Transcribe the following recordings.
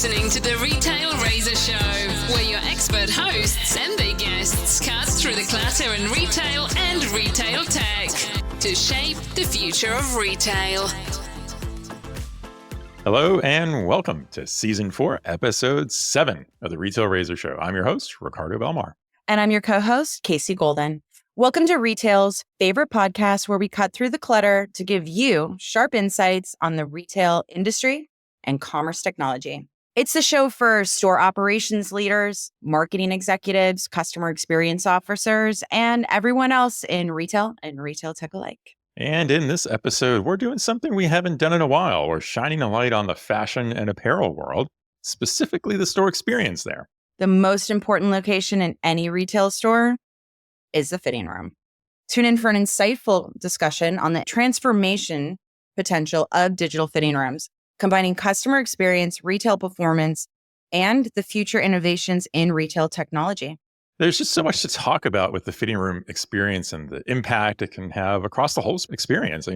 listening to the Retail Razor Show, where your expert hosts and their guests cut through the clutter in retail and retail tech to shape the future of retail. Hello and welcome to Season 4, Episode 7 of the Retail Razor Show. I'm your host, Ricardo Belmar. And I'm your co-host, Casey Golden. Welcome to Retail's favorite podcast, where we cut through the clutter to give you sharp insights on the retail industry and commerce technology. It's the show for store operations leaders, marketing executives, customer experience officers, and everyone else in retail and retail tech alike. And in this episode, we're doing something we haven't done in a while. We're shining a light on the fashion and apparel world, specifically the store experience there. The most important location in any retail store is the fitting room. Tune in for an insightful discussion on the transformation potential of digital fitting rooms, combining customer experience, retail performance, and the future innovations in retail technology. There's just so much to talk about with the fitting room experience and the impact it can have across the whole experience.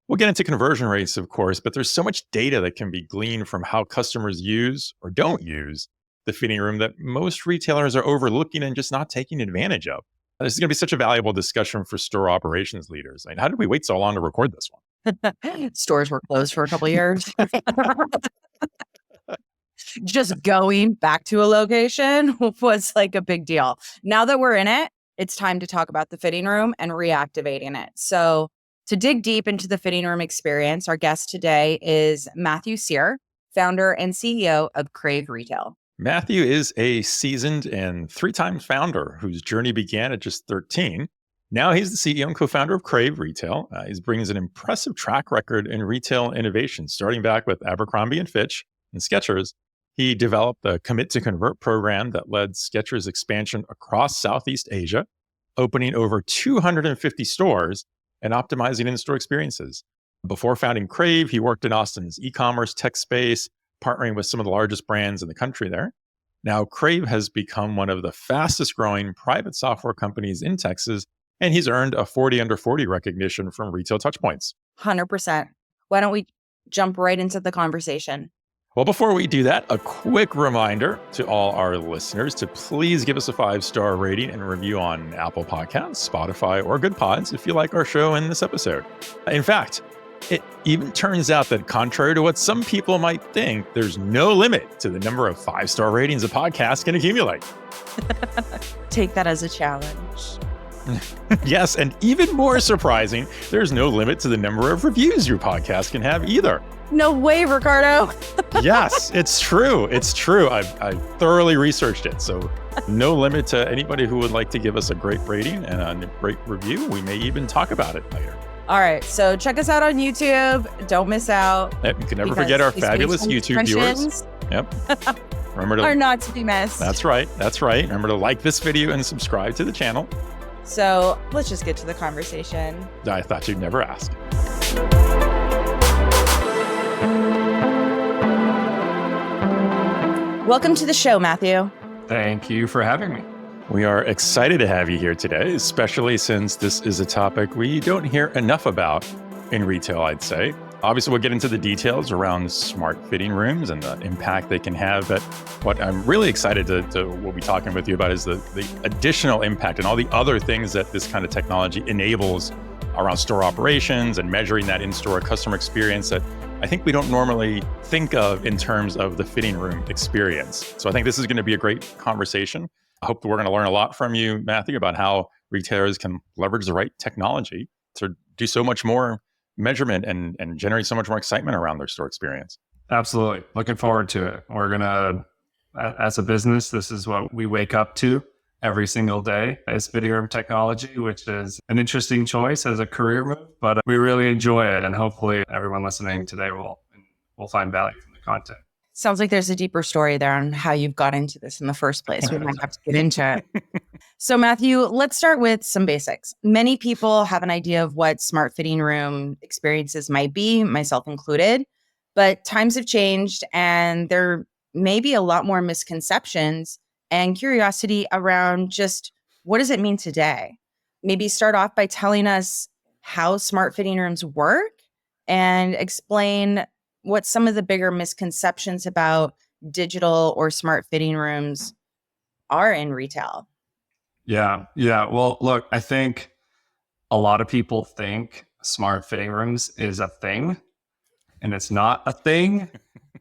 We'll get into conversion rates, of course, but there's so much data that can be gleaned from how customers use or don't use the fitting room that most retailers are overlooking and just not taking advantage of. This is going to be such a valuable discussion for store operations leaders. How did we wait so long to record this one? Stores were closed for a couple of years. Just going back to a location was like a big deal. Now that we're in it, it's time to talk about the fitting room and reactivating it. So to dig deep into the fitting room experience, our guest today is Matthew Cyr, founder and CEO of Crave Retail. Matthew is a seasoned and three-time founder whose journey began at just 13. Now he's the CEO and co-founder of Crave Retail. He brings an impressive track record in retail innovation, starting back with Abercrombie and Fitch and Skechers. He developed the Commit to Convert program that led Skechers' expansion across Southeast Asia, opening over 250 stores and optimizing in-store experiences. Before founding Crave, he worked in Austin's e-commerce tech space, partnering with some of the largest brands in the country there. Now, Crave has become one of the fastest growing private software companies in Texas, and he's earned a 40 under 40 recognition from Retail Touchpoints. 100%. Why don't we jump right into the conversation? Well, before we do that, a quick reminder to all our listeners to please give us a 5-star rating and review on Apple Podcasts, Spotify, or Good Pods if you like our show and this episode. In fact, it even turns out that contrary to what some people might think, there's no limit to the number of 5-star ratings a podcast can accumulate. Take that as a challenge. Yes, and even more surprising, there's no limit to the number of reviews your podcast can have either. No way, Ricardo. Yes, it's true. It's true. I thoroughly researched it. So no limit to anybody who would like to give us a great rating and a great review. We may even talk about it later. All right. So check us out on YouTube. Don't miss out. Yep, you can never forget our fabulous YouTube viewers. Yep. Remember to are not to be missed. That's right. That's right. Remember to like this video and subscribe to the channel. So let's just get to the conversation. I thought you'd never ask. Welcome to the show, Matthew. Thank you for having me. We are excited to have you here today, especially since this is a topic we don't hear enough about in retail, I'd say. Obviously, we'll get into the details around smart fitting rooms and the impact they can have. But what I'm really excited to we'll be talking with you about is the additional impact and all the other things that this kind of technology enables around store operations and measuring that in-store customer experience that I think we don't normally think of in terms of the fitting room experience. So I think this is going to be a great conversation. I hope that we're going to learn a lot from you, Matthew, about how retailers can leverage the right technology to do so much more measurement and generate so much more excitement around their store experience. Absolutely. Looking forward to it. We're going to, as a business, this is what we wake up to every single day is fitting room technology, which is an interesting choice as a career move, but we really enjoy it. And hopefully everyone listening today will find value from the content. Sounds like there's a deeper story there on how you've got into this in the first place. We might have to get into it. So Matthew, let's start with some basics. Many people have an idea of what smart fitting room experiences might be, myself included, but times have changed and there may be a lot more misconceptions and curiosity around just what does it mean today? Maybe start off by telling us how smart fitting rooms work and explain what some of the bigger misconceptions about digital or smart fitting rooms are in retail? Yeah. Yeah. Well, look, I think a lot of people think smart fitting rooms is a thing, and it's not a thing.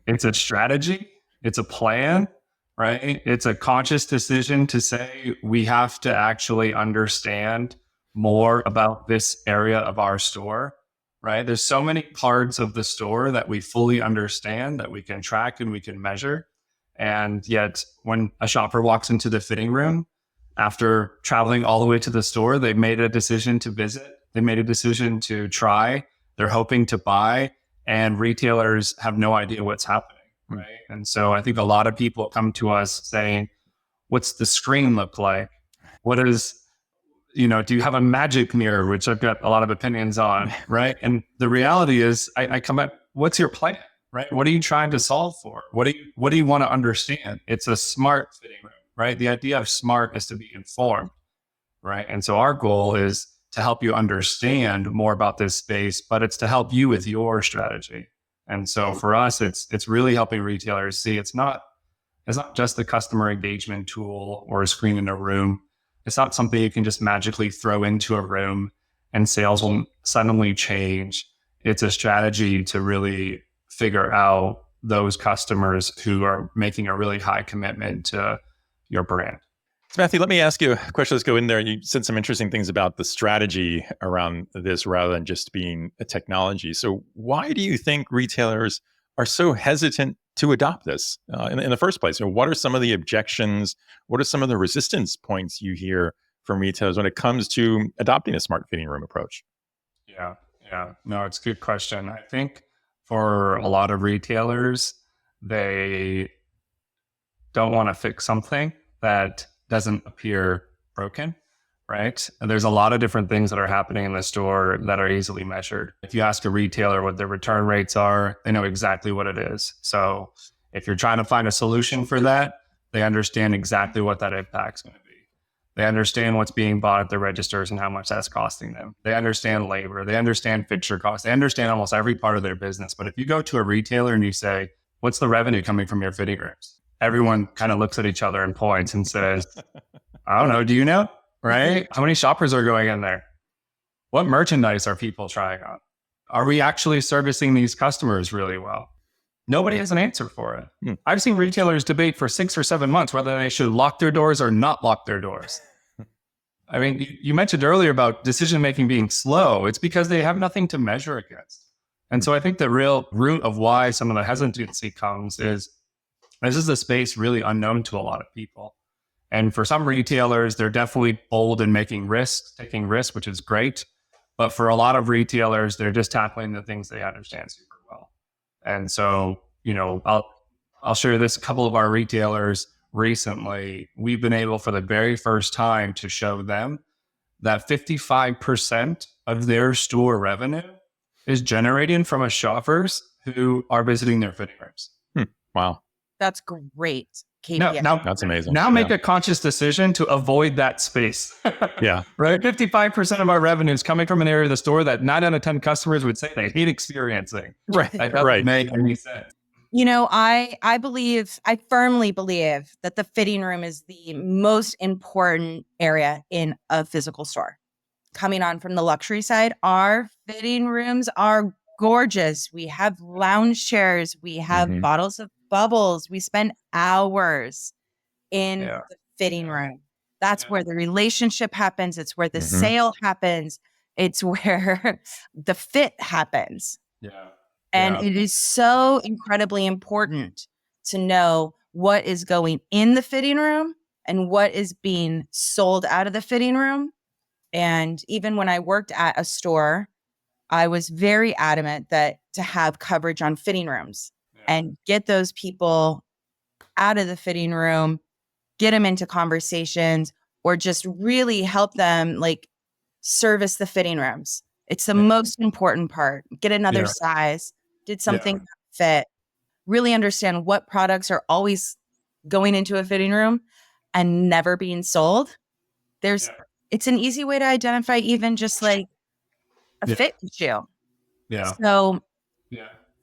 It's a strategy. It's a plan, right? It's a conscious decision to say we have to actually understand more about this area of our store, right? There's so many parts of the store that we fully understand, that we can track and we can measure. And yet, when a shopper walks into the fitting room, after traveling all the way to the store, they made a decision to visit, they made a decision to try, they're hoping to buy, and retailers have no idea what's happening, right? And so I think a lot of people come to us saying, what's the screen look like? What is, do you have a magic mirror, which I've got a lot of opinions on, right? And the reality is I come up, what's your plan, right? What are you trying to solve for? What do you want to understand? It's a smart fitting room, right? The idea of smart is to be informed, right? And so our goal is to help you understand more about this space, but it's to help you with your strategy. And so for us, it's really helping retailers see it's not just a customer engagement tool or a screen in a room. It's not something you can just magically throw into a room and sales will suddenly change. It's a strategy to really figure out those customers who are making a really high commitment to your brand. So Matthew, let me ask you a question. Let's go in there. You said some interesting things about the strategy around this rather than just being a technology. So why do you think retailers are so hesitant to adopt this in the first place? What are some of the objections? What are some of the resistance points you hear from retailers when it comes to adopting a smart fitting room approach? Yeah. No, it's a good question. I think for a lot of retailers, they don't want to fix something that doesn't appear broken, right? And there's a lot of different things that are happening in the store that are easily measured. If you ask a retailer what their return rates are, they know exactly what it is. So if you're trying to find a solution for that, they understand exactly what that impact's going to be. They understand what's being bought at the registers and how much that's costing them. They understand labor. They understand fixture costs. They understand almost every part of their business. But if you go to a retailer and you say, what's the revenue coming from your fitting rooms? Everyone kind of looks at each other and points and says, I don't know. Do you know? Right? How many shoppers are going in there? What merchandise are people trying on? Are we actually servicing these customers really well? Nobody has an answer for it. I've seen retailers debate for 6 or 7 months whether they should lock their doors or not lock their doors. I mean, you mentioned earlier about decision-making being slow. It's because they have nothing to measure against. And so I think the real root of why some of the hesitancy comes is this is a space really unknown to a lot of people. And for some retailers, they're definitely bold in taking risks, which is great. But for a lot of retailers, they're just tackling the things they understand super well. And so, I'll share this. A couple of our retailers recently, we've been able for the very first time to show them that 55% of their store revenue is generated from shoppers who are visiting their fitting rooms. Wow. That's great. KPI. Now that's amazing. Now make a conscious decision to avoid that space. Yeah. Right. 55% of our revenue is coming from an area of the store that 9 out of 10 customers would say they hate experiencing. Right. That doesn't make any sense. I firmly believe that the fitting room is the most important area in a physical store. Coming on from the luxury side, our fitting rooms are gorgeous. We have lounge chairs. We have bottles of bubbles. We spend hours in the fitting room. That's where the relationship happens. It's where the sale happens. It's where the fit happens. Yeah. And it is so incredibly important to know what is going in the fitting room and what is being sold out of the fitting room. And even when I worked at a store, I was very adamant that to have coverage on fitting rooms and get those people out of the fitting room, get them into conversations, or just really help them service the fitting rooms. It's the most important part. Get another size, did something fit, really understand what products are always going into a fitting room and never being sold. It's an easy way to identify even just a fit issue. Yeah. So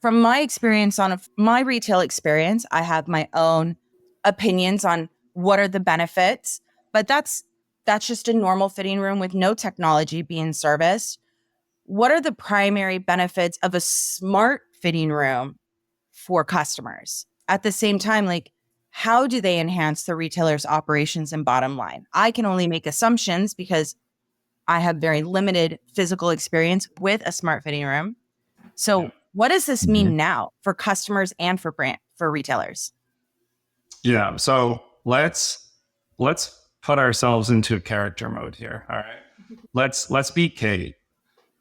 from my experience my retail experience, I have my own opinions on what are the benefits, but that's just a normal fitting room with no technology being serviced. What are the primary benefits of a smart fitting room for customers? At the same time, like, how do they enhance the retailer's operations and bottom line? I can only make assumptions because I have very limited physical experience with a smart fitting room. So what does this mean now for customers and for retailers? Yeah. So let's put ourselves into character mode here. All right. Let's be Kate.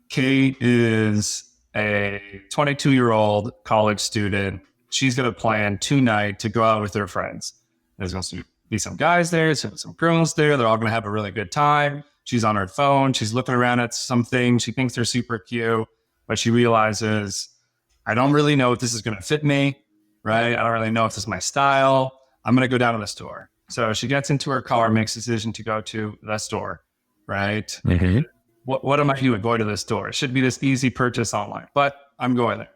Kate is a 22-year-old college student. She's going to plan tonight to go out with her friends. There's going to be some guys there, some girls there. They're all going to have a really good time. She's on her phone. She's looking around at something. She thinks they're super cute, but she realizes, I don't really know if this is going to fit me, right? I don't really know if this is my style. I'm going to go down to the store. So she gets into her car, makes a decision to go to the store, right? Mm-hmm. What am I doing going to the store? It should be this easy purchase online, but I'm going there.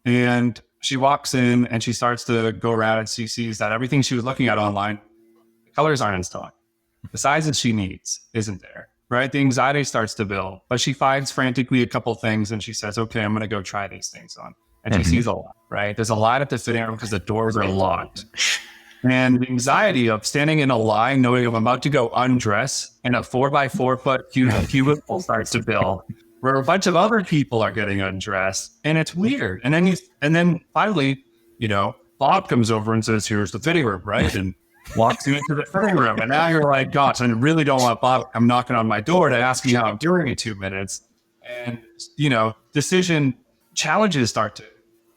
And she walks in and she starts to go around and she sees that everything she was looking at online, the colors aren't in stock. The size that she needs isn't there, right? The anxiety starts to build, but she finds frantically a couple things and she says, okay, I'm going to go try these things on. And she sees a lot, right? There's a lot at the fitting room because the doors are locked. And the anxiety of standing in a line, knowing I'm about to go undress, and a 4x4 foot cubicle starts to build, where a bunch of other people are getting undressed, and it's weird. And then finally, Bob comes over and says, "Here's the fitting room," right? And walks you into the fitting room, and now you're like, "Gosh, I really don't want Bob. I'm knocking on my door to ask me how I'm doing in 2 minutes." And decision challenges start to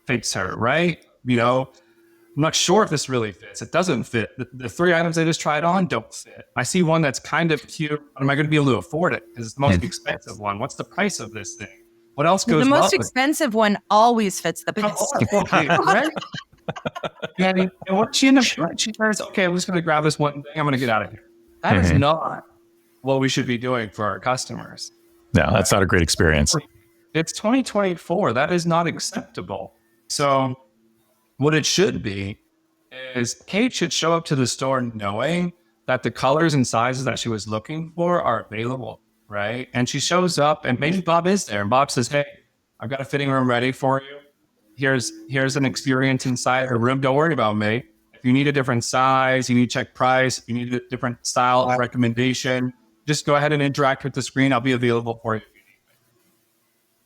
face her, right? I'm not sure if this really fits. It doesn't fit. The 3 items I just tried on don't fit. I see one that's kind of cute. Am I going to be able to afford it? Because it's the most expensive one. What's the price of this thing? What else goes The well most expensive one always fits the best. Right? And what she end up doing, she says, okay, I'm just going to grab this one thing. I'm going to get out of here. That is not what we should be doing for our customers. No, that's not a great experience. It's 2024. That is not acceptable. So what it should be is Kate should show up to the store knowing that the colors and sizes that she was looking for are available, right? And she shows up and maybe Bob is there and Bob says, hey, I've got a fitting room ready for you. Here's an experience inside her room. Don't worry about me. If you need a different size, you need to check price, if you need a different style recommendation, just go ahead and interact with the screen. I'll be available for you.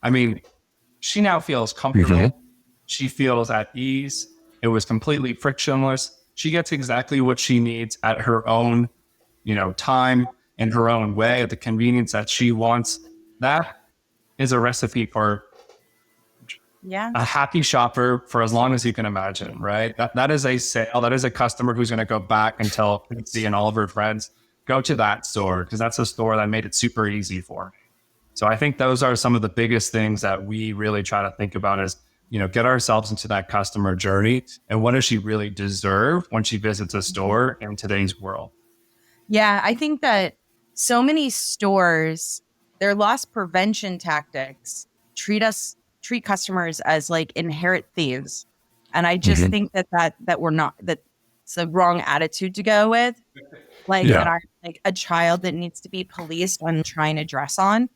I mean, she now feels comfortable. Mm-hmm. She feels at ease. It was completely frictionless. She gets exactly what she needs at her own, time, in her own way, at the convenience that she wants. That is a recipe for a happy shopper for as long as you can imagine, right? That is a sale. That is a customer who's going to go back and tell Lindsay and all of her friends, go to that store because that's a store that made it super easy for me. So I think those are some of the biggest things that we really try to think about is, get ourselves into that customer journey and what does she really deserve when she visits a store in today's world? Yeah, I think that so many stores, their loss prevention tactics treat customers as like inherent thieves. And I just think that we're not, that's the wrong attitude to go with. Like that are like a child that needs to be policed on trying to dress on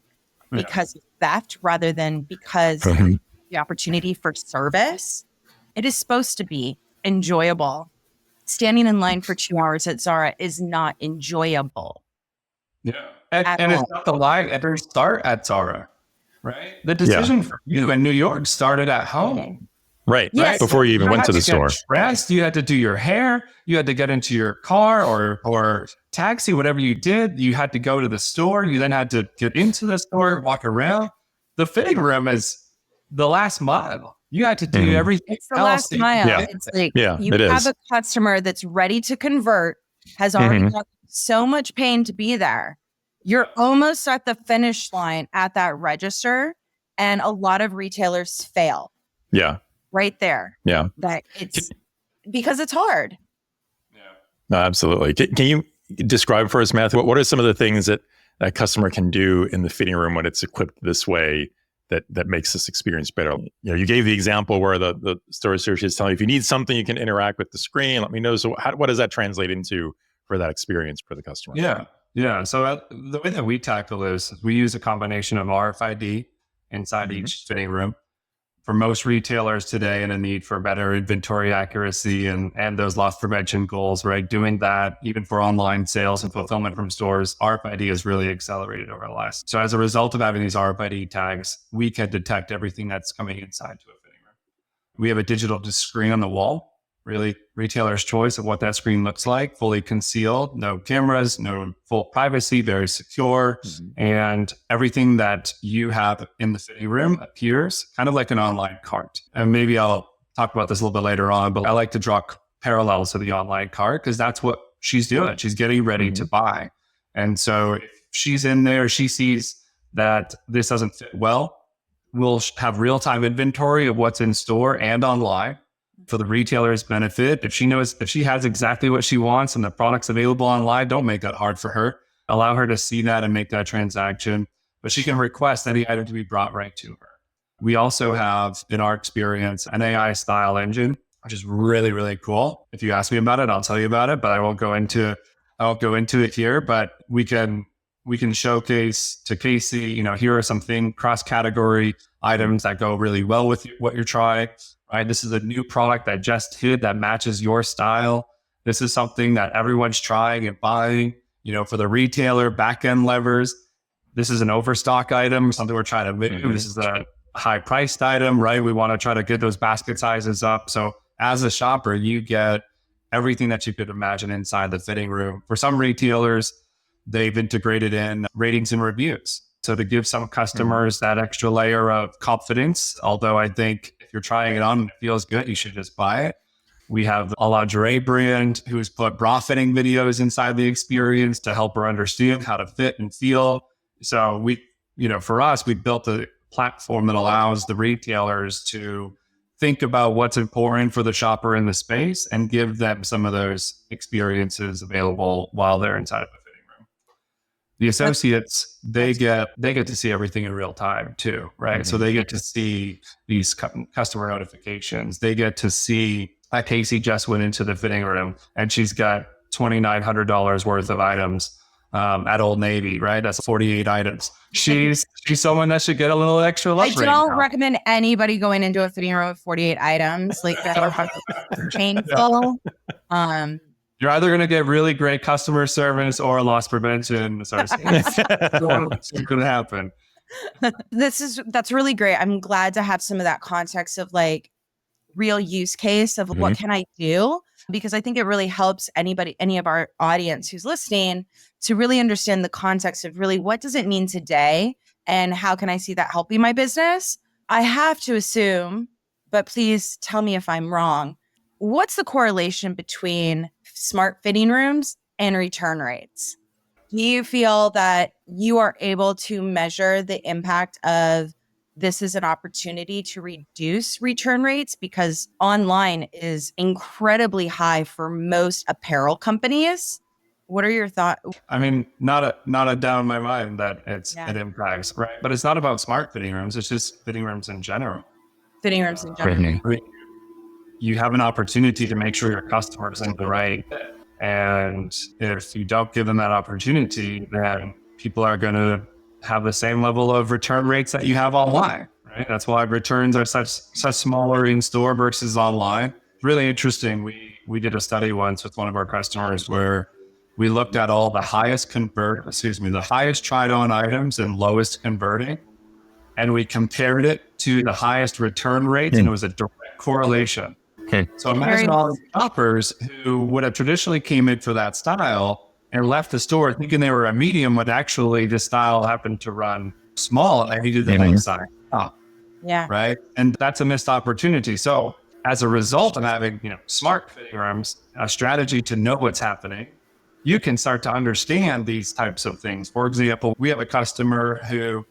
because of theft rather than because the opportunity for service. It is supposed to be enjoyable. Standing in line for 2 hours at Zara is not enjoyable. Yeah. And it's not the line ever start at Zara, right? The decision for you in New York started at home. Right. Yes. Before you even went to the store. Dressed, you had to do your hair. You had to get into your car or taxi, whatever you did. You had to go to the store. You then had to get into the store, walk around. The fitting room is the last mile. You had to do everything. It's the last mile. Yeah. It's like you it have is. a customer that's ready to convert, has already got so much pain to be there. You're almost at the finish line at that register, and a lot of retailers fail. Yeah. Right there. Yeah. That it's because it's hard. Yeah. No, absolutely. Can you describe for us, Matthew, what are some of the things that a customer can do in the fitting room when it's equipped this way that makes this experience better? You gave the example where the store associate is telling you, if you need something, you can interact with the screen. Let me know. So what does that translate into for that experience for the customer? Yeah. So the way that we tackle this is we use a combination of RFID inside each fitting room. For most retailers today, and a need for better inventory accuracy and those loss prevention goals, right? Doing that, even for online sales and fulfillment from stores, RFID has really accelerated over the last. So as a result of having these RFID tags, we can detect everything that's coming inside to a fitting room. We have a digital screen on the wall, really retailer's choice of what that screen looks like, fully concealed, no cameras, no full privacy, very secure. And everything that you have in the fitting room appears kind of like an online cart. And maybe I'll talk about this a little bit later on, but I like to draw parallels to the online cart because that's what she's doing. She's getting ready to buy. And so if she's in there, she sees that this doesn't fit well, we'll have real-time inventory of what's in store and online. For the retailer's benefit, if she has exactly what she wants and the product's available online, don't make that hard for her. Allow her to see that and make that transaction, but she can request any item to be brought right to her. We also have, in our experience, an AI style engine, which is really, really cool. If you ask me about it, I'll tell you about it, but I won't go into it here. But we can showcase to Casey, here are some cross-category items that go really well with what you're trying. Right? This is a new product that just hit that matches your style. This is something that everyone's trying and buying, for the retailer, back-end levers. This is an overstock item, something we're trying to move. This is a high-priced item, right? We want to try to get those basket sizes up. So as a shopper, you get everything that you could imagine inside the fitting room. For some retailers, they've integrated in ratings and reviews. So to give some customers that extra layer of confidence, although I think if you're trying it on and it feels good, you should just buy it. We have a lingerie brand who's put bra fitting videos inside the experience to help her understand how to fit and feel. So for us, we built a platform that allows the retailers to think about what's important for the shopper in the space and give them some of those experiences available while they're inside of a fitting room. The associates, they get to see everything in real time too, right? So they get to see these customer notifications. They get to see that Casey just went into the fitting room and she's got $2,900 worth of items at Old Navy, right? That's 48 items. She's someone that should get a little extra love. I don't recommend anybody going into a fitting room with 48 items. Like that are painful. You're either going to get really great customer service or loss prevention. It's going to happen. That's really great. I'm glad to have some of that context of like real use case of what can I do? Because I think it really helps any of our audience who's listening to really understand the context of really what does it mean today and how can I see that helping my business? I have to assume, but please tell me if I'm wrong. What's the correlation between smart fitting rooms and return rates? Do you feel that you are able to measure the impact of this is an opportunity to reduce return rates? Because online is incredibly high for most apparel companies. What are your thoughts? I mean, not a doubt in my mind that it impacts, right? But it's not about smart fitting rooms. It's just fitting rooms in general. Fitting rooms in general. You have an opportunity to make sure your customers in the right fit. And if you don't give them that opportunity, then people are going to have the same level of return rates that you have online, right? That's why returns are such smaller in store versus online. Really interesting. We did a study once with one of our customers where we looked at all the highest tried on items and lowest converting, and we compared it to the highest return rates, and it was a direct correlation. Okay. So imagine all the shoppers who would have traditionally came in for that style and left the store thinking they were a medium, when actually the style happened to run small and they needed the next size up. Yeah. Right. And that's a missed opportunity. So as a result of having, smart fitting rooms, a strategy to know what's happening, you can start to understand these types of things. For example, we have a customer who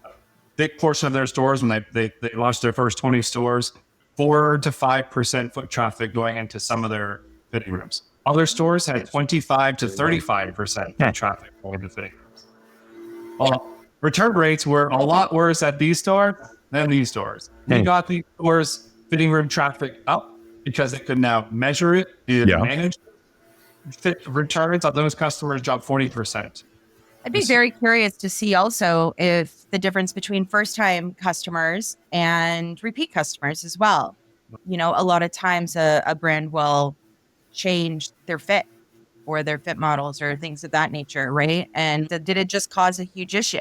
a big portion of their stores, when they launched their first 20 stores, 4 to 5% foot traffic going into some of their fitting rooms. Other stores had 25 to 35% foot traffic going into fitting rooms. Well, return rates were a lot worse at these stores than these stores. We got these stores fitting room traffic up because they could now measure it and manage fit returns on those customers dropped 40%. I'd be very curious to see also if the difference between first-time customers and repeat customers as well. You know, a lot of times a brand will change their fit or their fit models or things of that nature, right? And did it just cause a huge issue,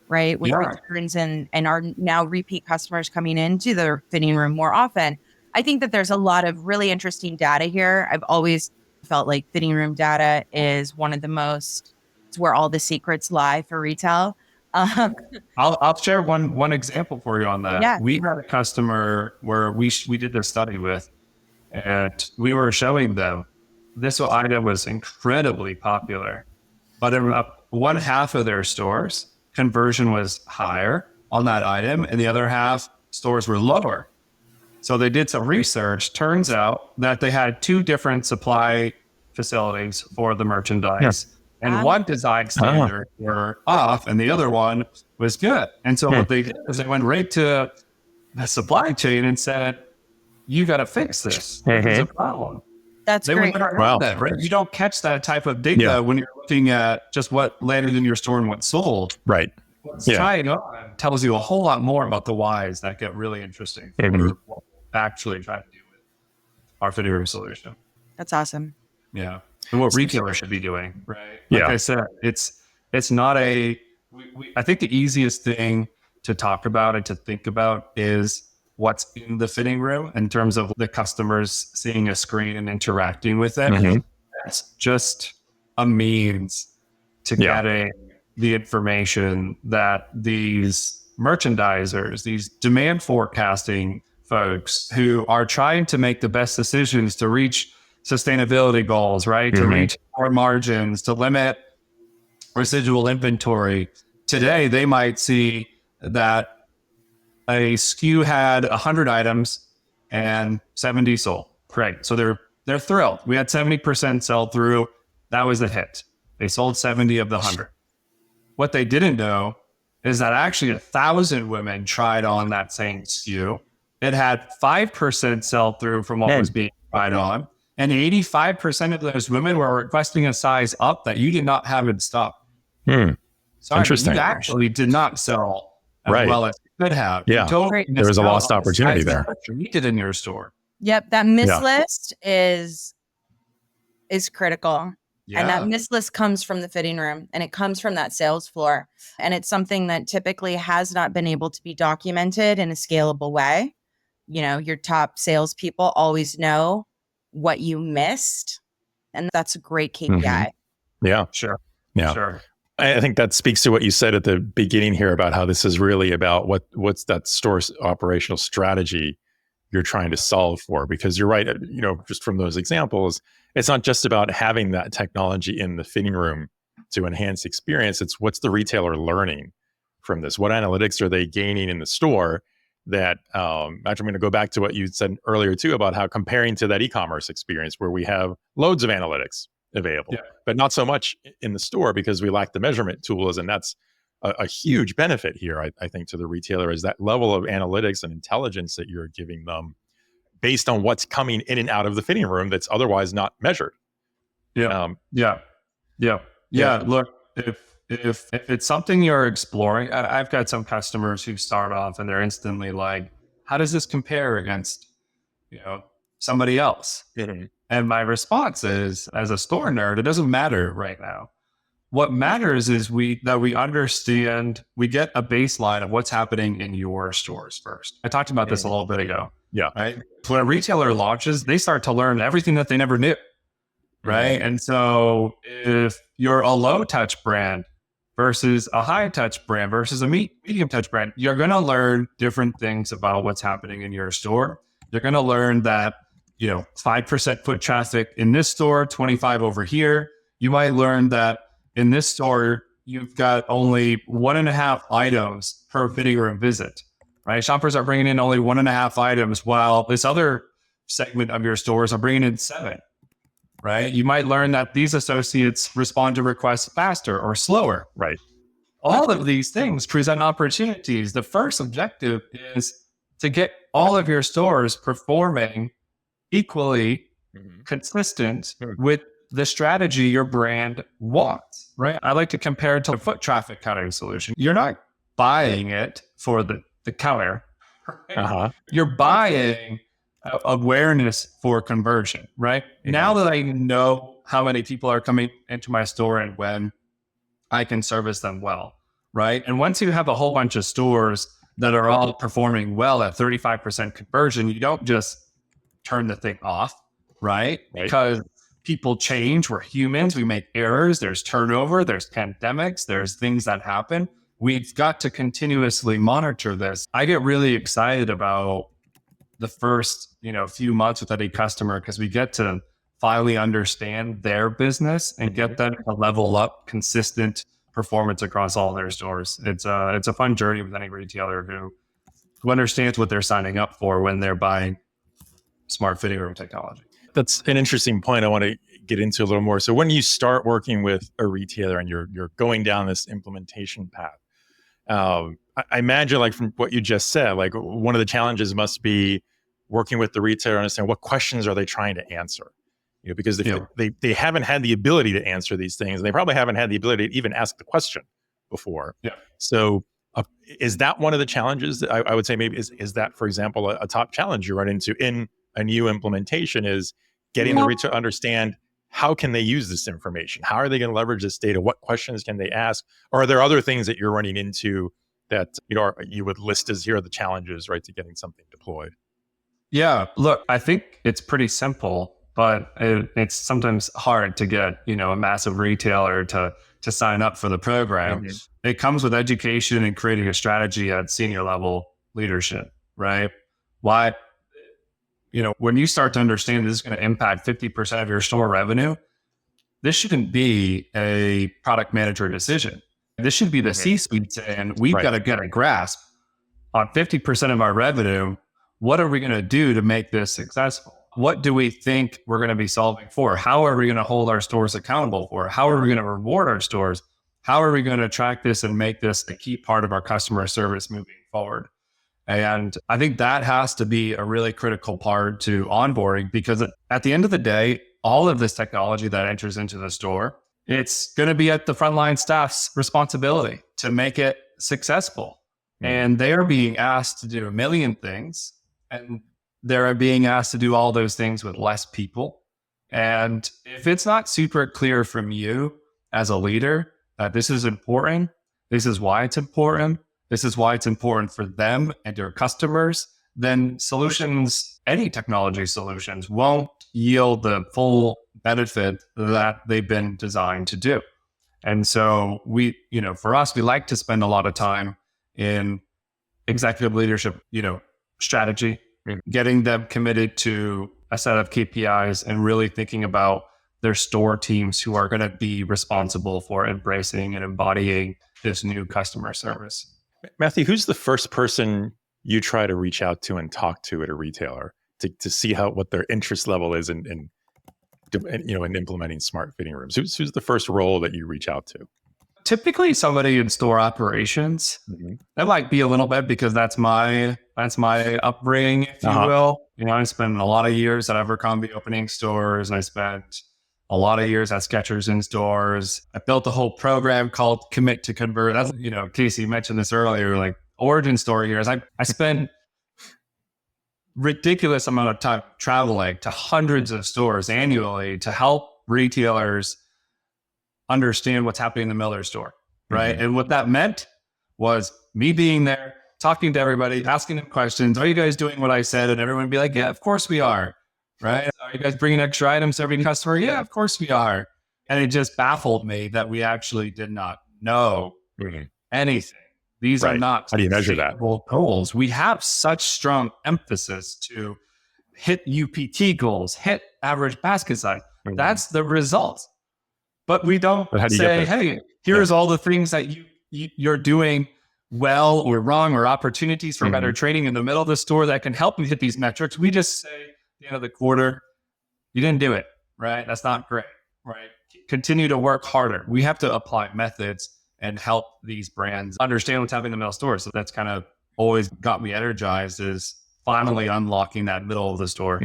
right? With returns and are now repeat customers coming into the fitting room more often. I think that there's a lot of really interesting data here. I've always felt like fitting room data is one of the most, it's where all the secrets lie for retail. I'll share one example for you on that. Yeah. We had a customer where we did this study with, and we were showing them this item was incredibly popular, but in one half of their stores, conversion was higher on that item, and the other half stores were lower. So they did some research. Turns out that they had two different supply facilities for the merchandise. And one design standard were off and the other one was good. And so what they did is they went right to the supply chain and said, you got to fix this. There's a problem. That's great. Wow. That, right? You don't catch that type of data when you're looking at just what landed in your store and what sold. Right. What's tying on tells you a whole lot more about the whys that get really interesting for what we're actually trying to do with our fitting room solution. That's awesome. Yeah. And what retailers should be doing, right? Like I said, it's not I think the easiest thing to talk about and to think about is what's in the fitting room in terms of the customers seeing a screen and interacting with it. That's just a means to getting the information that these merchandisers, these demand forecasting folks who are trying to make the best decisions to reach sustainability goals, right? To reach our margins, to limit residual inventory. Today, they might see that a SKU had 100 items and 70 sold. Great. So they're thrilled. We had 70% sell through. That was a hit. They sold 70 of the 100. What they didn't know is that actually 1,000 women tried on that same SKU. It had 5% sell through from what was being tried on. And 85% of those women were requesting a size up that you did not have in stock. Sorry, interesting. You actually did not sell as well as you could have. Yeah. Totally there was a lost opportunity there. You needed in your store. Yep. That miss list is critical. Yeah. And that miss list comes from the fitting room and it comes from that sales floor. And it's something that typically has not been able to be documented in a scalable way. You know, your top salespeople always know what you missed. And that's a great KPI. Yeah. Sure. Yeah. Sure. I think that speaks to what you said at the beginning here about how this is really about what's that store's operational strategy you're trying to solve for. Because you're right, you know, just from those examples, it's not just about having that technology in the fitting room to enhance experience. It's what's the retailer learning from this? What analytics are they gaining in the store that, actually I'm going to go back to what you said earlier too, about how comparing to that e-commerce experience where we have loads of analytics available, but not so much in the store because we lack the measurement tools. And that's a huge benefit here, I think, to the retailer is that level of analytics and intelligence that you're giving them based on what's coming in and out of the fitting room that's otherwise not measured. Look, if it's something you're exploring, I've got some customers who start off and they're instantly like, how does this compare against, you know, somebody else? And my response is, as a store nerd, it doesn't matter right now. What matters is we understand, we get a baseline of what's happening in your stores first. I talked about this a little bit ago. Yeah. Right. When a retailer launches, they start to learn everything that they never knew. Right. And so if you're a low touch brand versus a high touch brand versus a medium touch brand, you're going to learn different things about what's happening in your store. You're going to learn that, you know, 5% foot traffic in this store, 25 over here. You might learn that in this store, you've got only 1.5 items per fitting room visit, right? Shoppers are bringing in only 1.5 items while this other segment of your stores are bringing in 7, right? You might learn that these associates respond to requests faster or slower. Right. all of these things present opportunities. The first objective is to get all of your stores performing equally consistent with the strategy your brand wants, right? I like to compare it to a foot traffic counting solution. You're not buying it for the counter. Right? You're buying awareness for conversion, right? Now that I know how many people are coming into my store and when, I can service them well, right? And once you have a whole bunch of stores that are all performing well at 35% conversion, you don't just turn the thing off, right? Because people change. We're humans. We make errors. There's turnover. There's pandemics. There's things that happen. We've got to continuously monitor this. I get really excited about the first, few months with any customer because we get to finally understand their business and get them to level up consistent performance across all their stores. It's a fun journey with any retailer who understands what they're signing up for when they're buying smart fitting room technology. That's an interesting point I want to get into a little more. So when you start working with a retailer and you're going down this implementation path, I imagine, like from what you just said, like one of the challenges must be working with the retailer to understand what questions are they trying to answer. Because they haven't had the ability to answer these things. They probably haven't had the ability to even ask the question before. Yeah. So is that one of the challenges that I would say maybe is that, for example, a top challenge you run into in a new implementation is getting the retailer to understand how can they use this information? How are they going to leverage this data? What questions can they ask? Or are there other things that you're running into that you would list as here are the challenges, right, to getting something deployed? Yeah, look, I think it's pretty simple. But it's sometimes hard to get, a massive retailer to sign up for the program. It comes with education and creating a strategy at senior level leadership, right? Why, when you start to understand this is going to impact 50% of your store revenue, this shouldn't be a product manager decision. This should be the C-suite saying, we've got to get a grasp on 50% of our revenue. What are we going to do to make this successful? What do we think we're going to be solving for? How are we going to hold our stores accountable for? How are we going to reward our stores? How are we going to track this and make this a key part of our customer service moving forward? And I think that has to be a really critical part to onboarding because at the end of the day, all of this technology that enters into the store, it's going to be at the frontline staff's responsibility to make it successful. And they are being asked to do a million things and they're being asked to do all those things with less people. And if it's not super clear from you as a leader that this is important, this is why it's important, this is why it's important for them and your customers, then solutions, any technology solutions won't yield the full benefit that they've been designed to do. And so for us, we like to spend a lot of time in executive leadership, strategy, getting them committed to a set of KPIs and really thinking about their store teams who are going to be responsible for embracing and embodying this new customer service. Matthew, who's the first person you try to reach out to and talk to at a retailer to see what their interest level is in implementing smart fitting rooms? Who's the first role that you reach out to? Typically somebody in store operations. That might be a little bit because that's my upbringing, if you will. I spent a lot of years at Abercrombie opening stores. I spent a lot of years at Skechers in stores. I built a whole program called Commit to Convert. That's, Casey mentioned this earlier, like origin story here is I spent ridiculous amount of time traveling to hundreds of stores annually to help retailers understand what's happening in the Miller store, right? And what that meant was me being there, talking to everybody, asking them questions. Are you guys doing what I said? And everyone would be like, yeah, of course we are, right? Are you guys bringing extra items to every customer? Yeah, of course we are. And it just baffled me that we actually did not know anything. These are not how do you measure that? Goals. We have such strong emphasis to hit UPT goals, hit average basket size. That's the result. But we don't say, hey, here's all the things that you're doing well or wrong or opportunities for better training in the middle of the store that can help you hit these metrics. We just say at the end of the quarter, you didn't do it, right? That's not great, right? Continue to work harder. We have to apply methods and help these brands understand what's happening in the middle store. So that's kind of always got me energized, is finally unlocking that middle of the store.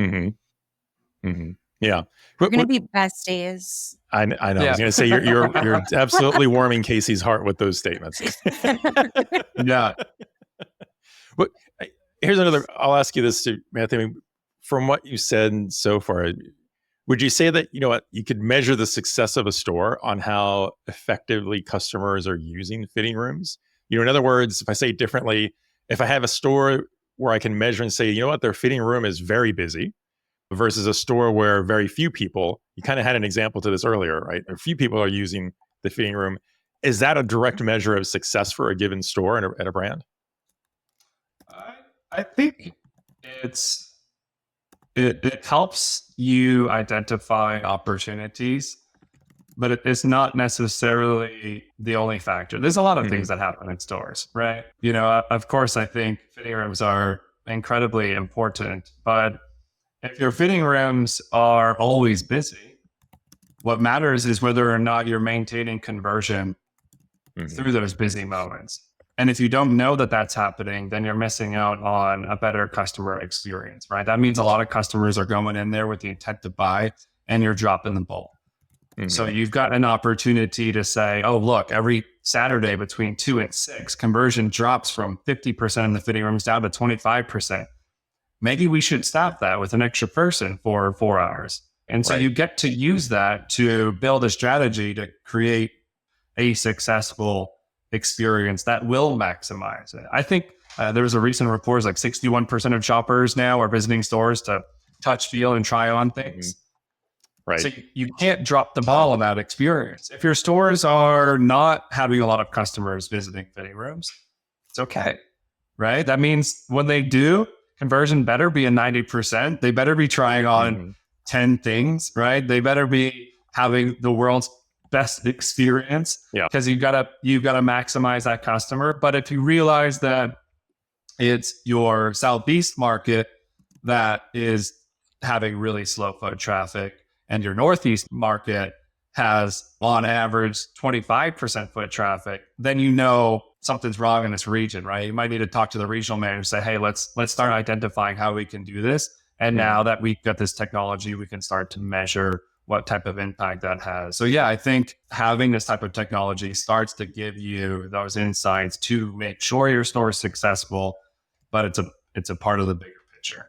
Yeah. We're going to be best days. I know. Yeah. I was going to say you're absolutely warming Casey's heart with those statements. Yeah. But here's another. I'll ask you this too, Matthew. I mean, from what you said so far, would you say that you could measure the success of a store on how effectively customers are using fitting rooms? In other words, if I say it differently, if I have a store where I can measure and say, their fitting room is very busy, versus a store where very few people, you kind of had an example to this earlier, right? A few people are using the fitting room. Is that a direct measure of success for a given store at a brand? I think it helps you identify opportunities, but it's not necessarily the only factor. There's a lot of things that happen in stores, right? Of course, I think fitting rooms are incredibly important, but if your fitting rooms are always busy, what matters is whether or not you're maintaining conversion through those busy moments. And if you don't know that that's happening, then you're missing out on a better customer experience, right? That means a lot of customers are going in there with the intent to buy, and you're dropping the ball. So you've got an opportunity to say, oh, look, every Saturday between 2 and 6, conversion drops from 50% in the fitting rooms down to 25%. Maybe we should stop that with an extra person for 4 hours. And so you get to use that to build a strategy to create a successful experience that will maximize it. I think there was a recent report, like 61% of shoppers now are visiting stores to touch, feel, and try on things. Right. So you can't drop the ball on that experience. If your stores are not having a lot of customers visiting fitting rooms, it's okay, right? That means when they do, conversion better be a 90%. They better be trying on 10 things, right? They better be having the world's best experience, because you've got to maximize that customer. But if you realize that it's your Southeast market that is having really slow foot traffic, and your Northeast market has on average 25% foot traffic, then something's wrong in this region, right? You might need to talk to the regional manager and say, hey, let's start identifying how we can do this. And now that we've got this technology, we can start to measure what type of impact that has. So I think having this type of technology starts to give you those insights to make sure your store is successful, but it's a part of the bigger picture.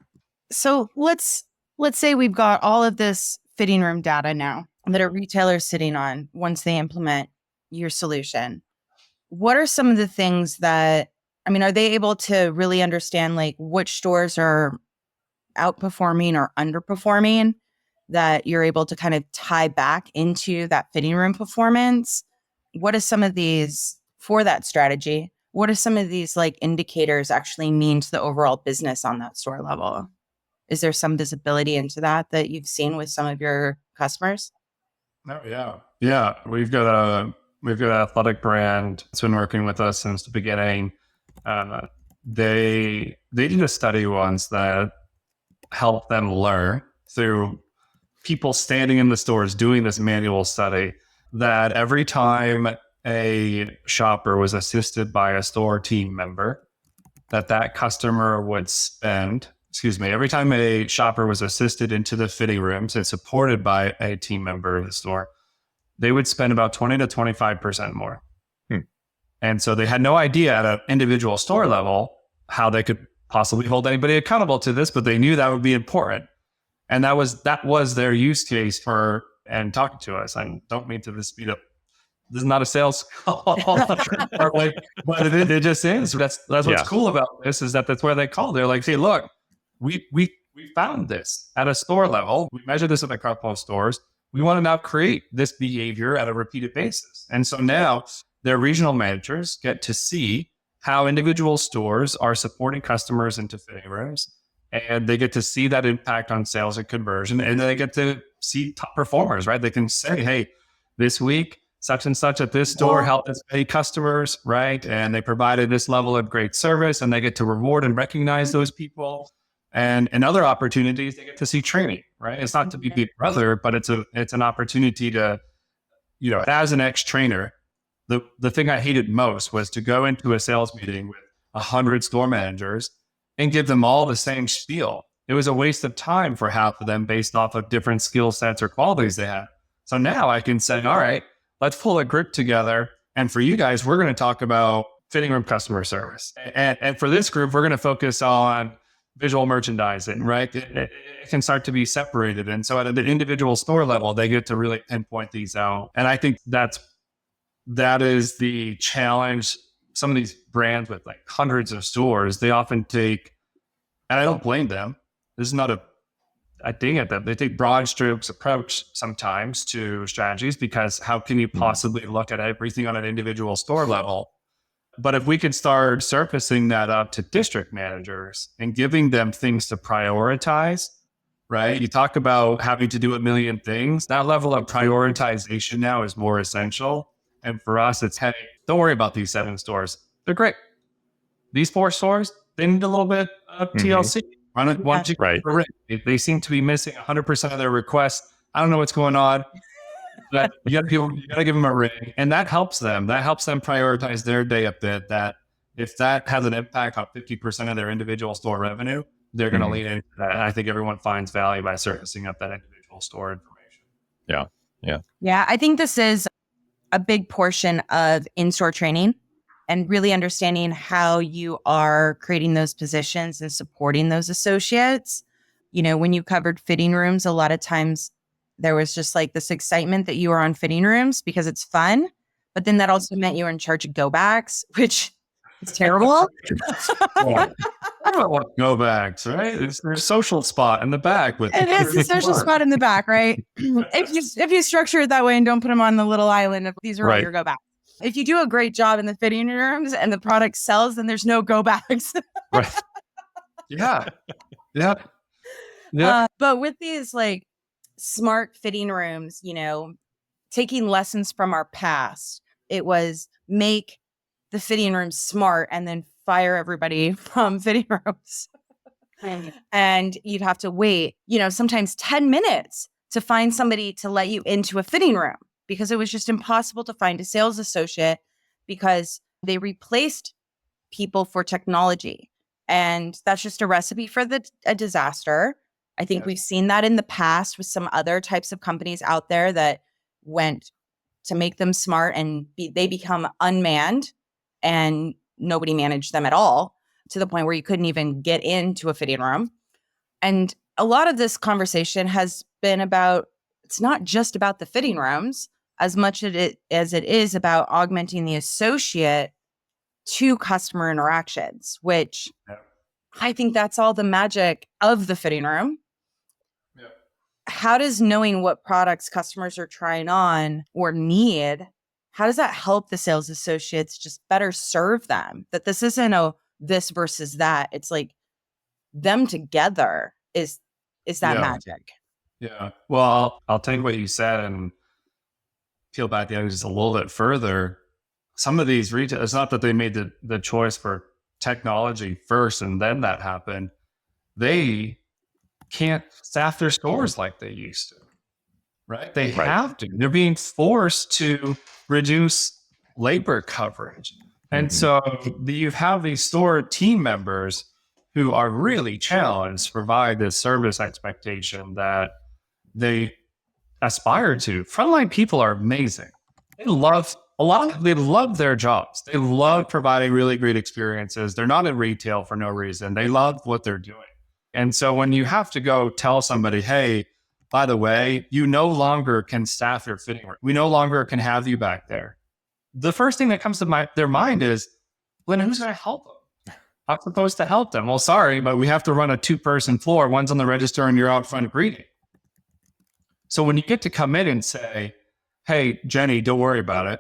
So let's say we've got all of this fitting room data now that a retailer is sitting on once they implement your solution. What are some of the things that, are they able to really understand like which stores are outperforming or underperforming, that you're able to kind of tie back into that fitting room performance? What are some of these for that strategy? What are some of these like indicators actually mean to the overall business on that store level? Is there some visibility into that you've seen with some of your customers? Oh, yeah. We've got an athletic brand that's been working with us since the beginning. They did a study once that helped them learn through people standing in the stores doing this manual study, that every time a shopper was assisted by a store team member, that customer would spend, every time a shopper was assisted into the fitting rooms and supported by a team member of the store, they would spend about 20 to 25% more. And so they had no idea at an individual store level how they could possibly hold anybody accountable to this, but they knew that would be important. And that was their use case for and talking to us. I don't mean to speed up. This is not a sales call, but it just is. That's what's cool about this, is that's where they call. They're like, hey, look, we found this at a store level. We measure this at a couple of stores. We want to now create this behavior at a repeated basis. And so now their regional managers get to see how individual stores are supporting customers into fitting rooms. And they get to see that impact on sales and conversion. And then they get to see top performers, right? They can say, hey, this week, such and such at this store helped us pay customers, right? And they provided this level of great service, and they get to reward and recognize those people. And in other opportunities, they get to see training, right? It's not to be big brother, but it's an opportunity to, as an ex-trainer, The thing I hated most was to go into a sales meeting with 100 store managers and give them all the same spiel. It was a waste of time for half of them based off of different skill sets or qualities they have. So now I can say, all right, let's pull a group together. And for you guys, we're going to talk about fitting room customer service. And for this group, we're going to focus on visual merchandising, right? It can start to be separated. And so at the individual store level, they get to really pinpoint these out. And I think that is the challenge. Some of these brands with like hundreds of stores, they often take, and I don't blame them. This is not a ding at them. They take broad strokes approach sometimes to strategies, because how can you possibly look at everything on an individual store level? But if we could start surfacing that up to district managers and giving them things to prioritize, right? You talk about having to do a million things. That level of prioritization now is more essential. And for us, it's, hey, don't worry about these 7 stores. They're great. These 4 stores, they need a little bit of TLC. Why don't you right. They seem to be missing 100% of their requests. I don't know what's going on. But you got to give them a ring, and that helps them. That helps them prioritize their day a bit. That if that has an impact on 50% of their individual store revenue, they're going to lean into that. And I think everyone finds value by surfacing up that individual store information. Yeah. I think this is a big portion of in-store training and really understanding how you are creating those positions and supporting those associates. You know, when you covered fitting rooms, a lot of times there was just like this excitement that you were on fitting rooms because it's fun. But then that also meant you were in charge of go backs, which is terrible. I don't want go backs, right? There's a social spot in the back. It is a social spot in the back, right? If you structure it that way and don't put them on the little island of these are all your go backs. If you do a great job in the fitting rooms and the product sells, then there's no go backs. Right. Yeah. But with these like smart fitting rooms, you know, taking lessons from our past, it was make the fitting rooms smart and then fire everybody from fitting rooms. And you'd have to wait, you know, sometimes 10 minutes to find somebody to let you into a fitting room because it was just impossible to find a sales associate because they replaced people for technology. And that's just a recipe for a disaster. I think we've seen that in the past with some other types of companies out there that went to make them smart and they become unmanned and nobody managed them at all to the point where you couldn't even get into a fitting room. And a lot of this conversation has been about, it's not just about the fitting rooms as much as it is about augmenting the associate to customer interactions, which I think that's all the magic of the fitting room. Yeah. How does knowing what products customers are trying on or need, how does that help the sales associates just better serve them? That this isn't a this versus that. It's like them together is that magic. Yeah. Well, I'll take what you said and peel back the onions just a little bit further. Some of these retail, it's not that they made the choice for technology first and then that happened. They can't staff their stores like they used to, right? They have to. They're being forced to reduce labor coverage. And so you have these store team members who are really challenged to provide this service expectation that they aspire to. Frontline people are amazing. They love their jobs. They love providing really great experiences. They're not in retail for no reason. They love what they're doing. And so when you have to go tell somebody, hey, by the way, you no longer can staff your fitting room. We no longer can have you back there. The first thing that comes to their mind is, Glenn, who's going to help them? I'm supposed to help them. Well, sorry, but we have to run a 2-person floor. One's on the register and you're out front greeting. So when you get to come in and say, hey, Jenny, don't worry about it.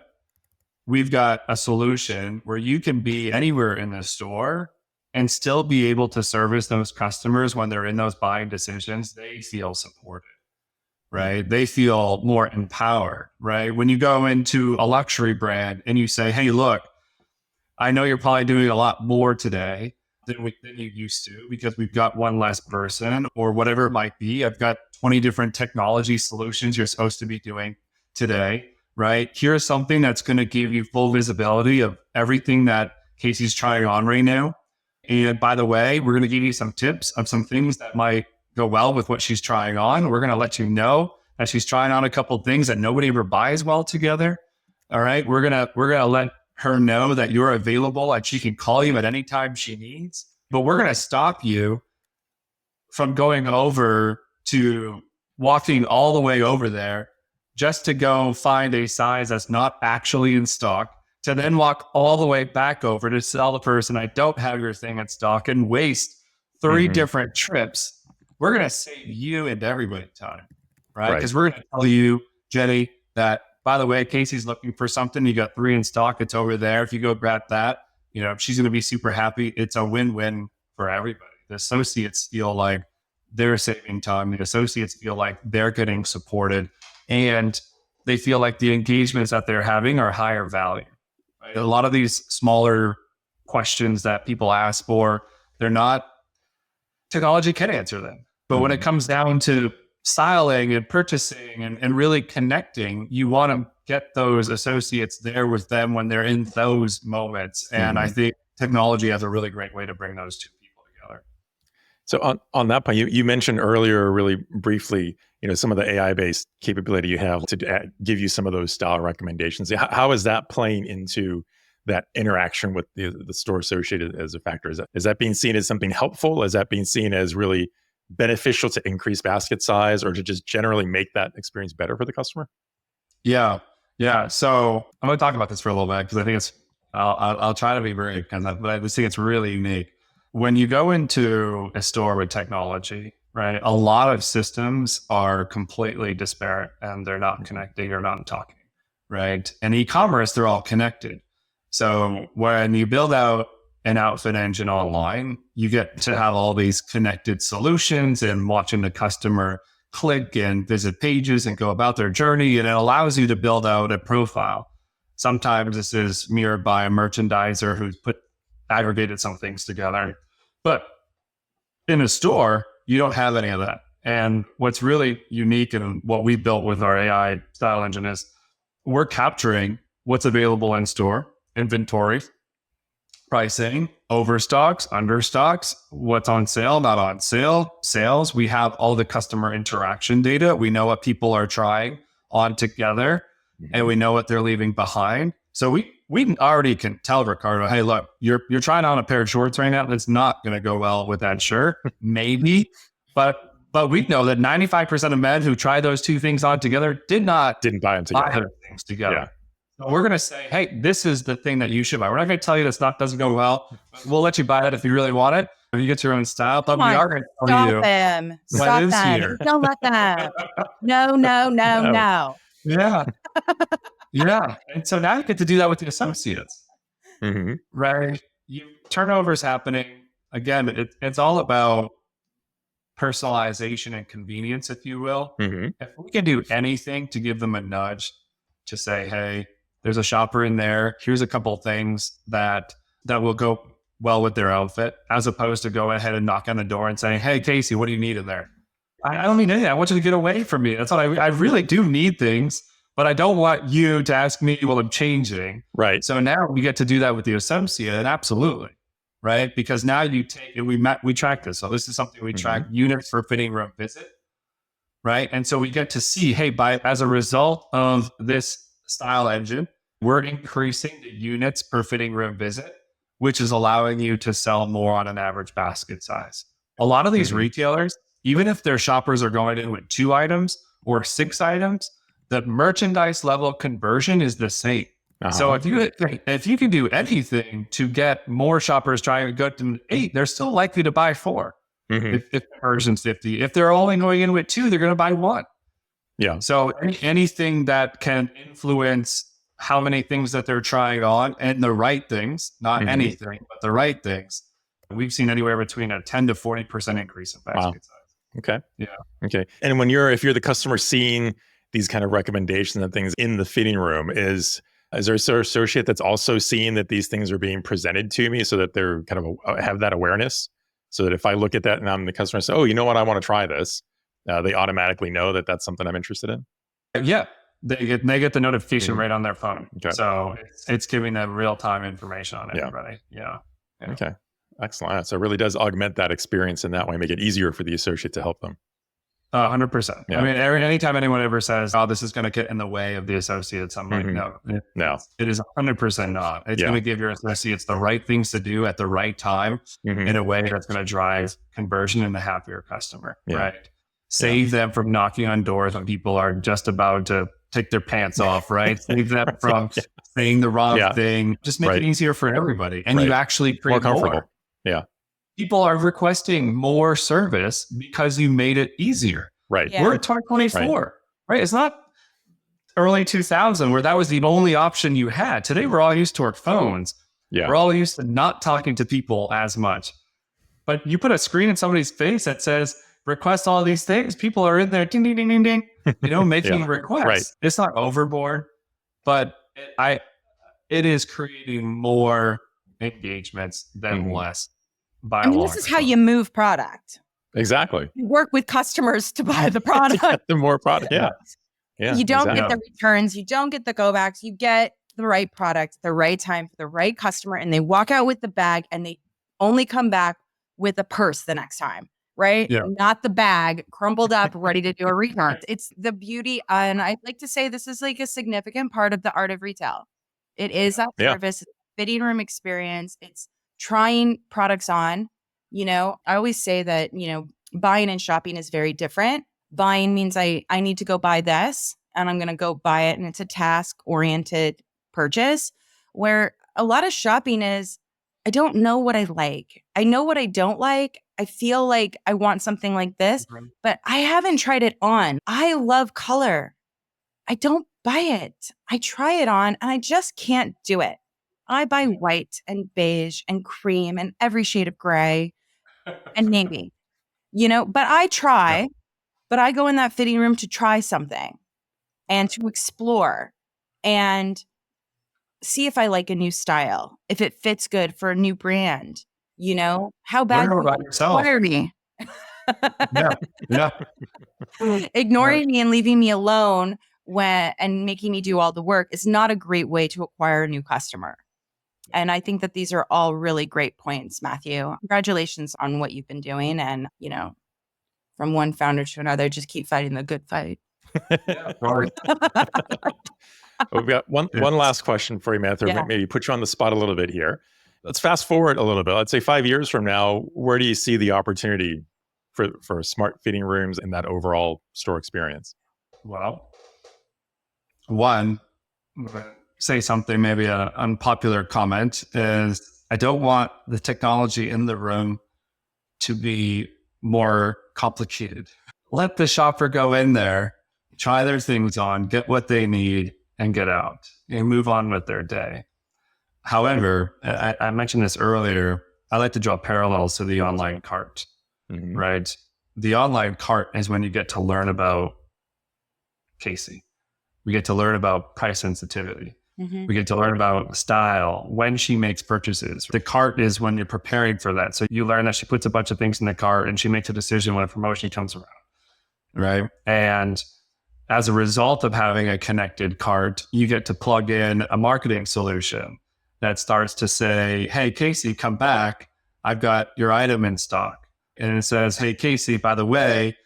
We've got a solution where you can be anywhere in the store and still be able to service those customers when they're in those buying decisions. They feel supported, right? They feel more empowered, right? When you go into a luxury brand and you say, hey, look, I know you're probably doing a lot more today than you used to because we've got one less person or whatever it might be. I've got 20 different technology solutions you're supposed to be doing today. right? Here's something that's going to give you full visibility of everything that Casey's trying on right now. And by the way, we're going to give you some tips of some things that might go well with what she's trying on. We're going to let you know that she's trying on a couple of things that nobody ever buys well together. All right. We're going to let her know that you're available and she can call you at any time she needs, but we're going to stop you from going over to walking all the way over there just to go find a size that's not actually in stock, to then walk all the way back over to tell the person, I don't have your thing in stock, and waste 3 different trips. We're going to save you and everybody time, right? Because we're going to tell you, Jenny, that, by the way, Casey's looking for something. You got 3 in stock. It's over there. If you go grab that, she's going to be super happy. It's a win-win for everybody. The associates feel like they're saving time. The associates feel like they're getting supported, and they feel like the engagements that they're having are higher value. Right? A lot of these smaller questions that people ask for, technology can answer them. But when it comes down to styling and purchasing and really connecting, you want to get those associates there with them when they're in those moments. And I think technology has a really great way to bring those two people together. So on that point, you mentioned earlier really briefly, some of the AI-based capability you have to give you some of those style recommendations. How is that playing into that interaction with the store associated as a factor? Is that being seen as something helpful? Is that being seen as really beneficial to increase basket size, or to just generally make that experience better for the customer? Yeah. So I'm going to talk about this for a little bit because I think I'll try to be very but I just think it's really unique. When you go into a store with technology, right, a lot of systems are completely disparate and they're not connecting or not talking, right? And e-commerce, they're all connected. So when you build out an outfit engine online, you get to have all these connected solutions and watching the customer click and visit pages and go about their journey. And it allows you to build out a profile. Sometimes this is mirrored by a merchandiser who's aggregated some things together. But in a store, you don't have any of that. And what's really unique and what we built with our AI style engine is we're capturing what's available in store, inventory, pricing, overstocks, understocks, what's on sale, not on sale, sales. We have all the customer interaction data. We know what people are trying on together, and we know what they're leaving behind. So we already can tell Ricardo, hey, look, you're trying on a pair of shorts right now. That's not going to go well with that shirt, maybe. But we know that 95% of men who try those two things on together didn't buy them together. Buy those things together. Yeah. So we're going to say, hey, this is the thing that you should buy. We're not going to tell you this doesn't go well. We'll let you buy that if you really want it. If you get your own style, but we are going to tell you Stop them. Here. Don't let them. No. Yeah. Yeah. And so now you get to do that with the associates, right? Turnover's happening. Again, it's all about personalization and convenience, if you will. If we can do anything to give them a nudge to say, hey, there's a shopper in there. Here's a couple of things that will go well with their outfit, as opposed to go ahead and knock on the door and saying, hey, Casey, what do you need in there? I don't need anything. I want you to get away from me. That's what I really do need things, but I don't want you to ask me, well, I'm changing. Right. So now we get to do that with the associate, and absolutely. Right. Because now you take it, we track this. So this is something we track, units per fitting room visit. Right. And so we get to see, hey, as a result of this style engine, we're increasing the units per fitting room visit, which is allowing you to sell more on an average basket size. A lot of these retailers, even if their shoppers are going in with 2 items or 6 items, the merchandise level conversion is the same. So if you can do anything to get more shoppers trying to go to 8, they're still likely to buy 4. If the conversion's 50, if they're only going in with 2, they're going to buy 1. Yeah. So anything that can influence how many things that they're trying on, and the right things, not anything, but the right things, we've seen anywhere between a 10 to 40% increase in basket size. Okay. Yeah. Okay. And if you're the customer seeing these kind of recommendations and things in the fitting room, is there an associate that's also seeing that these things are being presented to me, so that they're kind of have that awareness, so that if I look at that and I'm the customer and say, oh, you know what, I want to try this, they automatically know that that's something I'm interested in? Yeah. They get the notification right on their phone. Okay. So it's giving them real-time information on everybody. Yeah. Okay. Excellent. So it really does augment that experience in that way, make it easier for the associate to help them. 100%. Yeah. I mean, anytime anyone ever says, "Oh, this is going to get in the way of the associates," I'm like, no, it is 100% not. It's going to give your associates the right things to do at the right time in a way that's going to drive conversion and a happier customer, right? Save them from knocking on doors when people are just about to take their pants off, right? Save them from saying the wrong thing. Just make it easier for everybody. And you actually create more comfortable. Yeah. People are requesting more service because you made it easier. Right. Yeah. We're at 2024, right? It's not early 2000 where that was the only option you had. Today, we're all used to our phones. Yeah. We're all used to not talking to people as much. But you put a screen in somebody's face that says, request all these things. People are in there, ding, ding, ding, ding, ding, making requests. Right. It's not overboard, but it is creating more engagements than less. I mean, this is how you move product. Exactly. You work with customers to buy the product. The more product. Yeah. You don't get the returns. You don't get the go backs. You get the right product, the right time for the right customer. And they walk out with the bag and they only come back with a purse the next time, right? Yeah. Not the bag crumpled up, ready to do a return. It's the beauty. And I like to say this is like a significant part of the art of retail. It is that service, it's a fitting room experience. It's trying products on. I always say that, buying and shopping is very different. Buying means I need to go buy this and I'm going to go buy it. And it's a task-oriented purchase, where a lot of shopping is, I don't know what I like. I know what I don't like. I feel like I want something like this, but I haven't tried it on. I love color. I don't buy it. I try it on and I just can't do it. I buy white and beige and cream and every shade of gray and navy, but I try, but I go in that fitting room to try something and to explore and see if I like a new style, if it fits good for a new brand, how bad learn about yourself. Require me. Yeah. Ignoring me and leaving me alone and making me do all the work is not a great way to acquire a new customer. And I think that these are all really great points, Matthew. Congratulations on what you've been doing. And, from one founder to another, just keep fighting the good fight. We've got one last question for you, Matthew. Maybe put you on the spot a little bit here. Let's fast forward a little bit. Let's say 5 years from now, where do you see the opportunity for smart fitting rooms and that overall store experience? Well, one, say something, maybe an unpopular comment is, I don't want the technology in the room to be more complicated. Let the shopper go in there, try their things on, get what they need, and get out and move on with their day. However, I mentioned this earlier, I like to draw parallels to the online cart, right? The online cart is when you get to learn about Casey. We get to learn about price sensitivity. We get to learn about style, when she makes purchases. The cart is when you're preparing for that. So you learn that she puts a bunch of things in the cart and she makes a decision when a promotion comes around, right? And as a result of having a connected cart, you get to plug in a marketing solution that starts to say, hey, Casey, come back. I've got your item in stock. And it says, hey, Casey, by the way,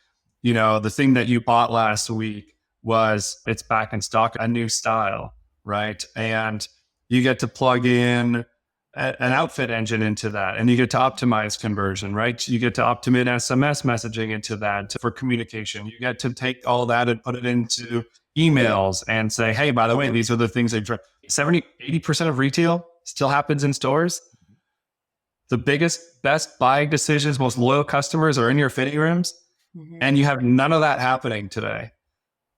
the thing that you bought last week it's back in stock, a new style. Right. And you get to plug in an outfit engine into that and you get to optimize conversion, right? You get to optimize SMS messaging into that for communication. You get to take all that and put it into emails and say, hey, by the way, these are the things they drive. 80% of retail still happens in stores. The best buying decisions, most loyal customers are in your fitting rooms. And you have none of that happening today.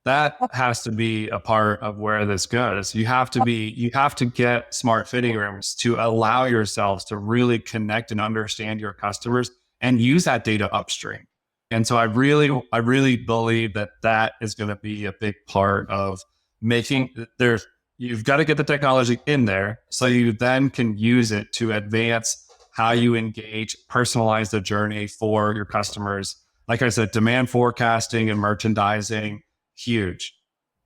That has to be a part of where this goes. You have to get smart fitting rooms to allow yourselves to really connect and understand your customers and use that data upstream. And so I really believe that is going to be a big part of you've got to get the technology in there so you then can use it to advance how you engage, personalize the journey for your customers. Like I said, demand forecasting and merchandising, huge,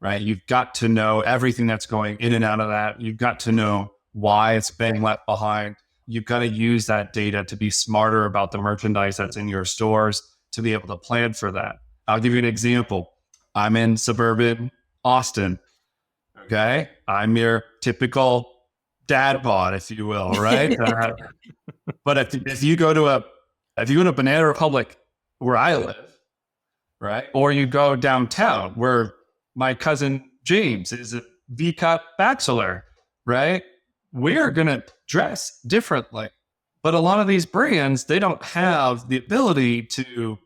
right? You've got to know everything that's going in and out of that. You've got to know why it's being left behind. You've got to use that data to be smarter about the merchandise that's in your stores to be able to plan for that. I'll give you an example. I'm in suburban Austin. Okay. I'm your typical dad bod, if you will, right? But if you go to Banana Republic where I live, right? Or you go downtown where my cousin James is a V-cut bachelor, right? We're going to dress differently. But a lot of these brands, they don't have the ability to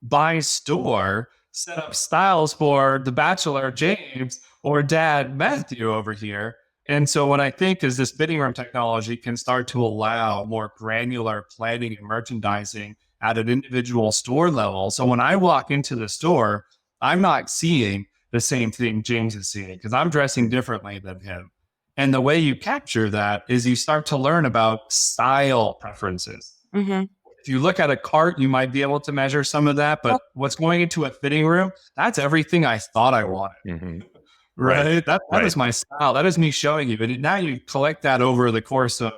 by store set up styles for the bachelor James or dad Matthew over here. And so what I think is this fitting room technology can start to allow more granular planning and merchandising at an individual store level. So when I walk into the store, I'm not seeing the same thing James is seeing because I'm dressing differently than him. And the way you capture that is you start to learn about style preferences. Mm-hmm. If you look at a cart, you might be able to measure some of that, but what's going into a fitting room, that's everything I thought I wanted. Mm-hmm. Right? That is my style. That is me showing you. But now you collect that over the course of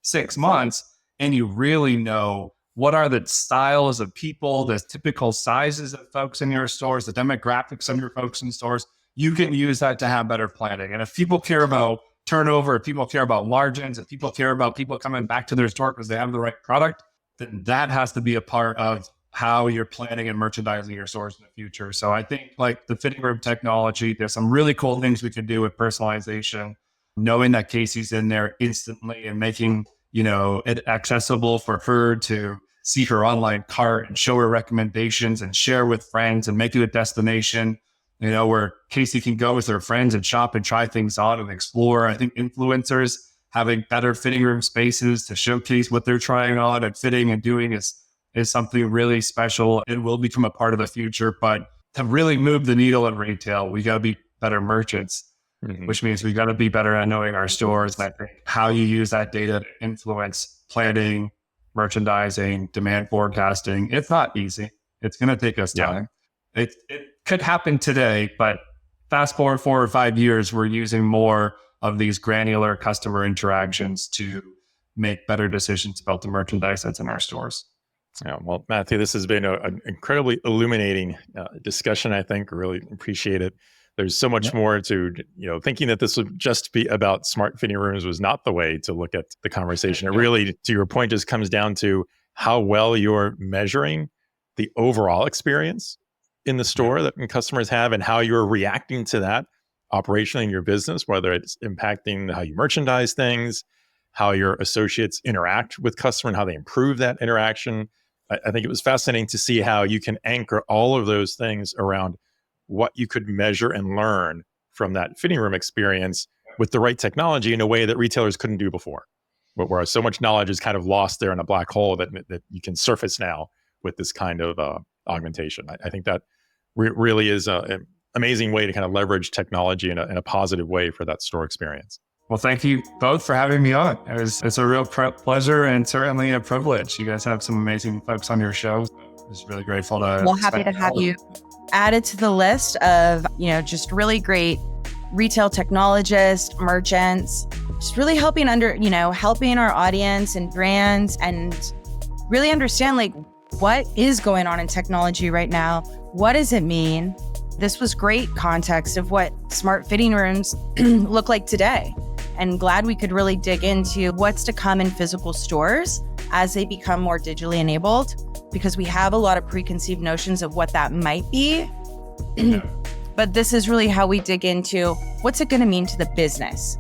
6 months and you really know what are the styles of people, the typical sizes of folks in your stores, the demographics of your folks in stores. You can use that to have better planning. And if people care about turnover, if people care about margins, if people care about people coming back to their store because they have the right product, then that has to be a part of how you're planning and merchandising your stores in the future. So I think like the fitting room technology, there's some really cool things we can do with personalization, knowing that Casey's in there instantly and making, it accessible for her to see her online cart and show her recommendations and share with friends and make it a destination, where Casey can go with her friends and shop and try things on and explore. I think influencers having better fitting room spaces to showcase what they're trying on and fitting and doing is something really special. It will become a part of the future, but to really move the needle in retail, we got to be better merchants, which means we got to be better at knowing our stores. And I think how you use that data to influence planning, merchandising, demand forecasting, it's not easy. It's going to take us time. It could happen today, but fast forward 4 or 5 years, we're using more of these granular customer interactions to make better decisions about the merchandise that's in our stores. Yeah, well, Matthew, this has been an incredibly illuminating discussion. I think really appreciate it. There's so much more to, thinking that this would just be about smart fitting rooms was not the way to look at the conversation. It really, to your point, just comes down to how well you're measuring the overall experience in the store that customers have and how you're reacting to that operationally in your business, whether it's impacting how you merchandise things, how your associates interact with customer and how they improve that interaction. I think it was fascinating to see how you can anchor all of those things around what you could measure and learn from that fitting room experience with the right technology in a way that retailers couldn't do before. But whereas so much knowledge is kind of lost there in a black hole that you can surface now with this kind of augmentation. I think that really is an amazing way to kind of leverage technology in a positive way for that store experience. Well, thank you both for having me on. It's a real pleasure and certainly a privilege. You guys have some amazing folks on your show. Just really grateful to. Well, happy to have you added to the list of, just really great retail technologists, merchants, just really helping helping our audience and brands and really understand what is going on in technology right now. What does it mean? This was great context of what smart fitting rooms look like today. And glad we could really dig into what's to come in physical stores as they become more digitally enabled, because we have a lot of preconceived notions of what that might be. But this is really how we dig into what's it going to mean to the business.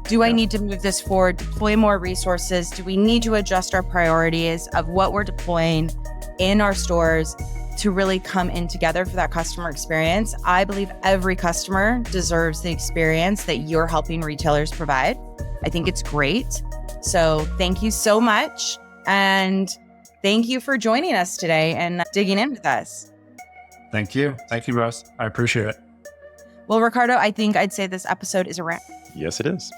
Do I need to move this forward, deploy more resources? Do we need to adjust our priorities of what we're deploying in our stores to really come in together for that customer experience? I believe every customer deserves the experience that you're helping retailers provide. I think it's great. So thank you so much. And thank you for joining us today and digging in with us. Thank you. Thank you, Russ. I appreciate it. Well, Ricardo, I think I'd say this episode is a wrap. Yes, it is.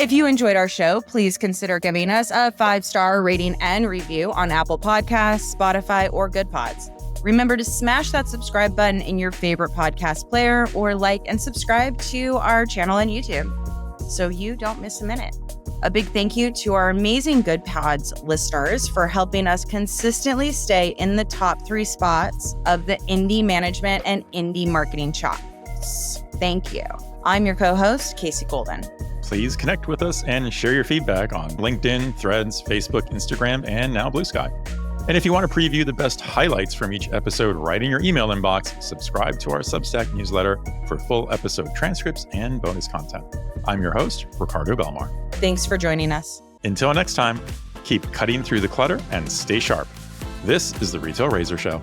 If you enjoyed our show, please consider giving us a 5-star rating and review on Apple Podcasts, Spotify, or Good Pods. Remember to smash that subscribe button in your favorite podcast player or like and subscribe to our channel on YouTube so you don't miss a minute. A big thank you to our amazing Good Pods listeners for helping us consistently stay in the top 3 spots of the indie management and indie marketing charts. Thank you. I'm your co-host, Casey Golden. Please connect with us and share your feedback on LinkedIn, Threads, Facebook, Instagram, and now Blue Sky. And if you want to preview the best highlights from each episode right in your email inbox, subscribe to our Substack newsletter for full episode transcripts and bonus content. I'm your host, Ricardo Belmar. Thanks for joining us. Until next time, keep cutting through the clutter and stay sharp. This is the Retail Razor Show.